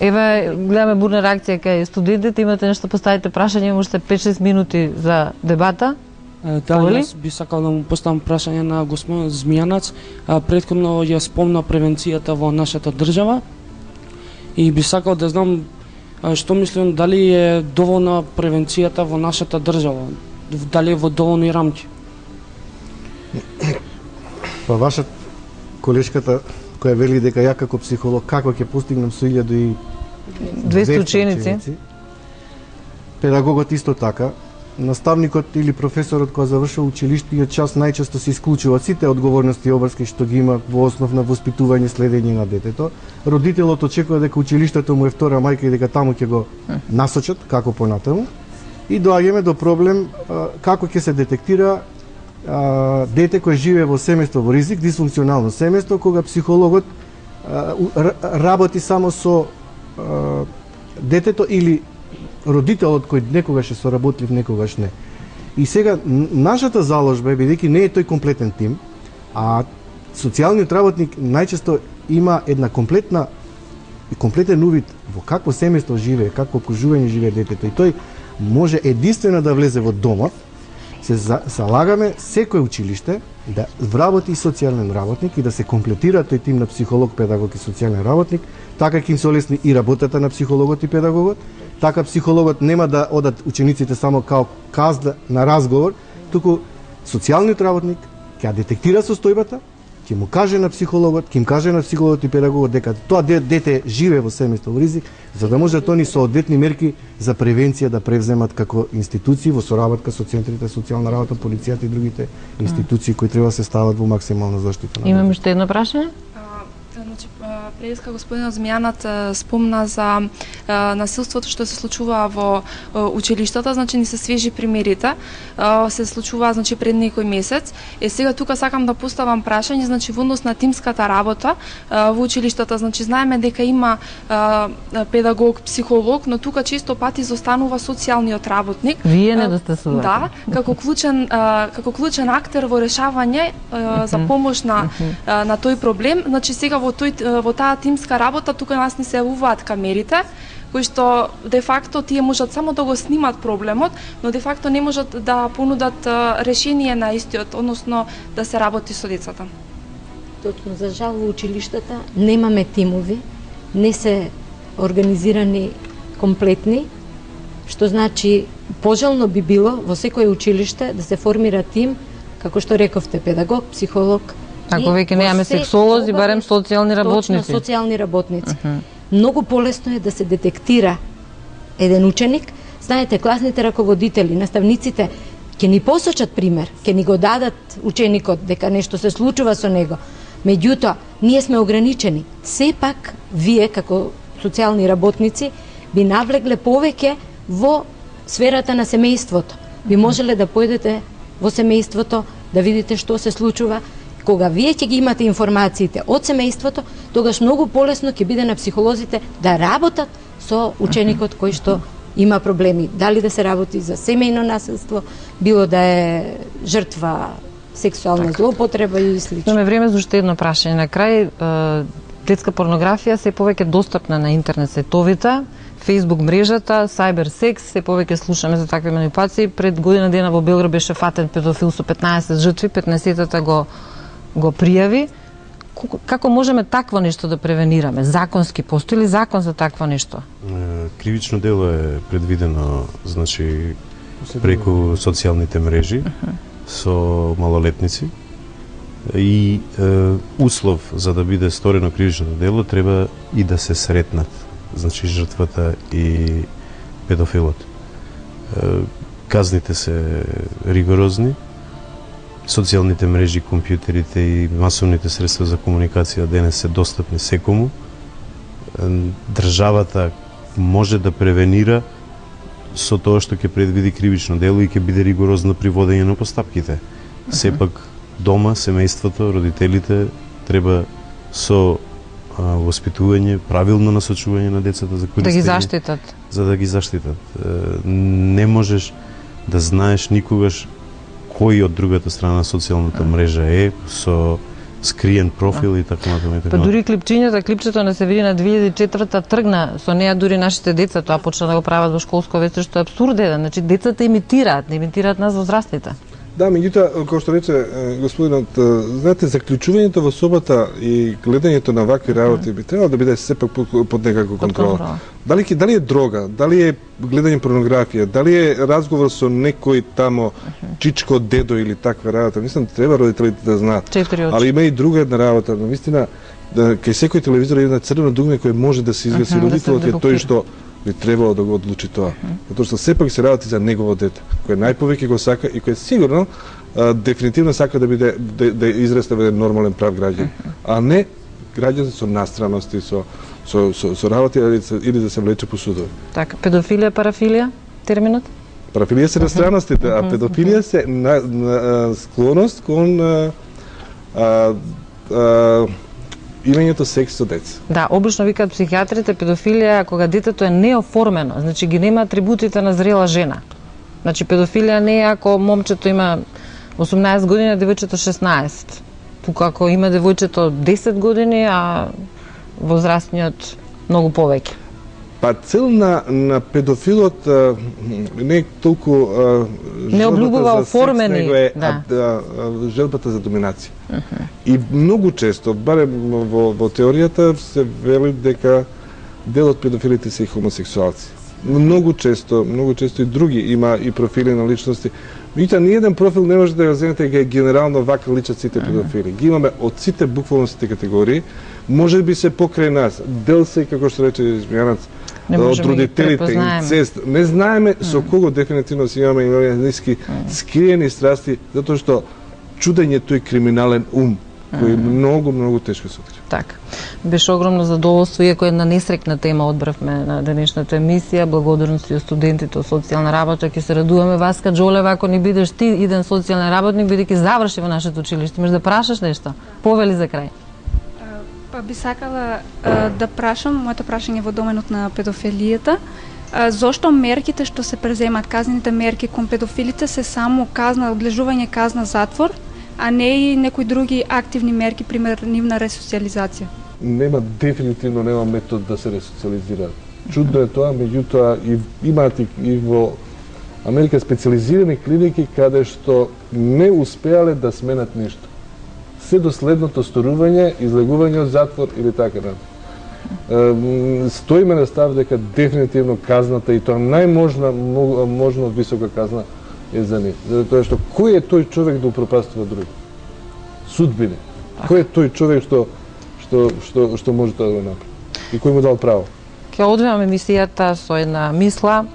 Еве, гледаме бурна реакција кај студентите, имате нешто поставите прашање, можете 5-6 минути за дебата. Да, јас би сакал да му поставам прашање на господин Змијанац. Претходно ја спомна превенцијата во нашата држава и би сакал да знам што мислам, дали е доволна превенцијата во нашата држава, дали е во доволни рамки. Па ваша колешката која вели дека ја како психолог како ќе постигнам со 1200 ученици. Педагогот исто така, наставникот или професорот кој завршува училиштниот час најчесто се исклучуваат сите одговорности обврски што ги има во основ на воспитување, следење на детето. Родителот очекува дека училиштето му е втора мајка и дека таму ќе го насочат како понатаму. И доаѓаме до проблем како ќе се детектира дете кој живее во семејство во ризик, дисфункционално семејство, кога психологот работи само со детето или родителот кој некогаш е соработлив, некогаш не. И сега нашата заложба е, бидејќи не е тој комплетен тим, а социјалниот работник најчесто има една комплетен увид во какво семејство живее, какво окружување живее детето и тој може единствено да влезе во домот. Се залагаме секој училиште да вработи социјален работник и да се комплетира тој тим на психолог, педагог и социјален работник, така ќе им се олесни и работата на психологот и педагогот, така психологот нема да одат учениците само као казда на разговор, туку социјалниот работник ќе детектира состојбата, ќе му каже на психологот, ќе им каже на психологот и педагогот дека тоа дете живее во семејство во ризик, за да можат они соодветни мерки за превенција да превземат како институции во соработка со центрите социјална работа, полицијата и другите институции кои треба да се стават во максимална заштита. Имаме уште едно прашање? Значи, преска господинот Змијанат спомна за насилството што се случува во училиштата, значи ни се свежи примерите, се случува значи пред некој месец. Сега тука сакам да поставам прашање, значи во однос на тимската работа во училиштата, значи знаеме дека има педагог, психолог, но тука често пати изостанува социјалниот работник. Вие недостасувате. Да, како клучен актер во решавање за помош на тој проблем. Значи сега во таа тимска работа тука нас ни се јавуваат камерите кои што де факто тие можат само да го снимат проблемот, но де факто не можат да понудат решение на истиот, односно да се работи со децата. Точно, за жал во училиштата немаме тимови, не се организирани комплетни, што значи пожелно би било во секое училиште да се формира тим, како што рековте, педагог, психолог. Ако веќе немаме сексолози, барем социјални работници. Точно, социјални работници. Многу полесно е да се детектира еден ученик. Знаете, класните раководители, наставниците ќе ни посочат пример, ќе ни го дадат ученикот дека нешто се случува со него. Меѓутоа, ние сме ограничени. Сепак, вие како социјални работници би навлегле повеќе во сферата на семејството. Би можеле да појдете во семејството, да видите што се случува. Кога вие ќе ги имате информациите од семејството, тогаш многу полесно ќе биде на психолозите да работат со ученикот кој што има проблеми. Дали да се работи за семејно насилство, било да е жртва сексуална злоупотреба и слично. Имаме време за уште едно прашање. На крај, детска порнографија се повеќе достапна на интернет сајтовите, Facebook мрежата, cybersex, се повеќе слушаме за такви манипулации. Пред година дена во Белград беше фатен педофил со 15 жртви, 15-тата го пријави. Како можеме такво нешто да превенираме? Законски постои ли закон за такво нешто? Кривично дело е предвидено, значи преку социјалните мрежи со малолетници и услов за да биде сторено кривично дело треба и да се сретнат, значи жртвата и педофилот. Казните се ригорозни. Социјалните мрежи, компјутерите и масовните средства за комуникација денес се достапни секому. Државата може да превенира со тоа што ќе предвиди кривично дело и ќе биде ригорозно при водење на постапките. Сепак дома, семејството, родителите треба со воспитување, правилно насочување на децата за користење. Да ги заштитат. За да ги заштитат. Не можеш да знаеш никогаш кој од другата страна на социјалната мрежа е, со скриен профил и така натаму. Па дури клипчето не се види на 2004-та тргна со неа дури нашите деца тоа почна да го прават во школско веќе, што е апсурд еден. Значи децата имитираат нас возрастните. Да, меѓутоа, како што рече господинот, знаете, заклучувањето во собата и гледањето на вакви работи би требало да биде сепак под некаква контрола. Дали е дрога, дали е гледање порнографија, дали е разговор со некој тамо чичко, дедо или таква работа, мислам треба родителите да знаат. Али има и друга една работа, навистина, кај секој телевизор има црвено дугме кој може да се изгаси, родителот е тој што би требало да го одлучи тоа. Затоа што сепак се работи за негово дете, кој најповеќе го сака и кој сигурно дефинитивно сака да биде да израсте во еден нормален прав граѓан, а не граѓан со настраности, со работи или да се влече по судови. Така, педофилија, парафилија, терминот? Парафилија се настраностите, а педофилија се склоност кон имањето секс со деца. Да, обично викаат психијатрите педофилија кога детето е неоформено, значи ги нема атрибутите на зрела жена. Значи педофилија не е ако момчето има 18 години, а девојчето 16. Тука ако има девојчето 10 години, а возрастниот многу повеќе. Па цел на педофилот не е толку не облюбува оформени, желбата за доминација. И многу често, барем во теоријата, се вели дека дел од педофилите се и хомосексуалци. Многу често и други има и профили на личности. Меѓутоа, ниеден профил не може да го земете дека генерално вака личат сите педофили. Ги имаме од сите буквално сите категории. Може би се покрај нас. Дел се, како што рече Zmijanac, од родителите, инцест. Не знаеме со кого дефинитивно си имаме ниски скриени страсти, затоа што чудење тој криминален ум, кој многу тешко се открива. Така. Беше огромно задоволство, иако една несрекна тема одбравме на денешната емисија. Благодарности од студентите од социјална работа. Ќе се радуваме, Васка Џолева, ако не бидеш ти иден социјален работник, бидејќи заврши во нашето училиште. Може да прашаш нешто? Повели за крај. Па би сакала да прашам, моето прашање во доменот на педофилијата, зошто мерките што се преземат, казните мерки кон педофилите се само казна, одлежување казна затвор, а не и некои други активни мерки, пример нивна ресоциализација? Дефинитивно нема метод да се ресоциализираат. Чудно е тоа, меѓутоа имаат и во Америка специализирани клиники каде што не успеале да сменат ништо. Се до следното сторување, излегување од затвор или така натаму. Стоиме на став дека дефинитивно казната и тоа можно висока казна е за нив. Затоа што кој е тој човек да упропастува други? Судбини. Кој е тој човек што може тоа да го направи? И кој му дал право? Ќе одвивам емисијата со една мисла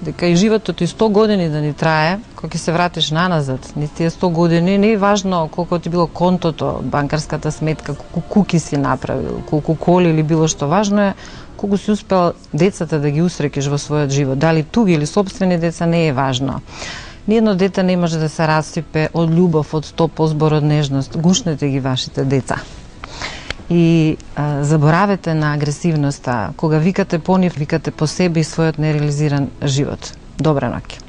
дека и животот и 100 години да ни трае, кога ќе се вратиш наназад, ни тие 100 години, не е важно колку ти било контото, банкарската сметка, колку куки си направил, колку коли или било што, важно е колку си успел децата да ги усрекиш во својот живот. Дали туги или сопствени деца не е важно. Ниедно дете не може да се расипе од љубов, од топол збор, од нежност. Гушнете ги вашите деца. И заборавете на агресивноста. Кога викате по нив, викате по себе и својот нереализиран живот. Добра ноќ.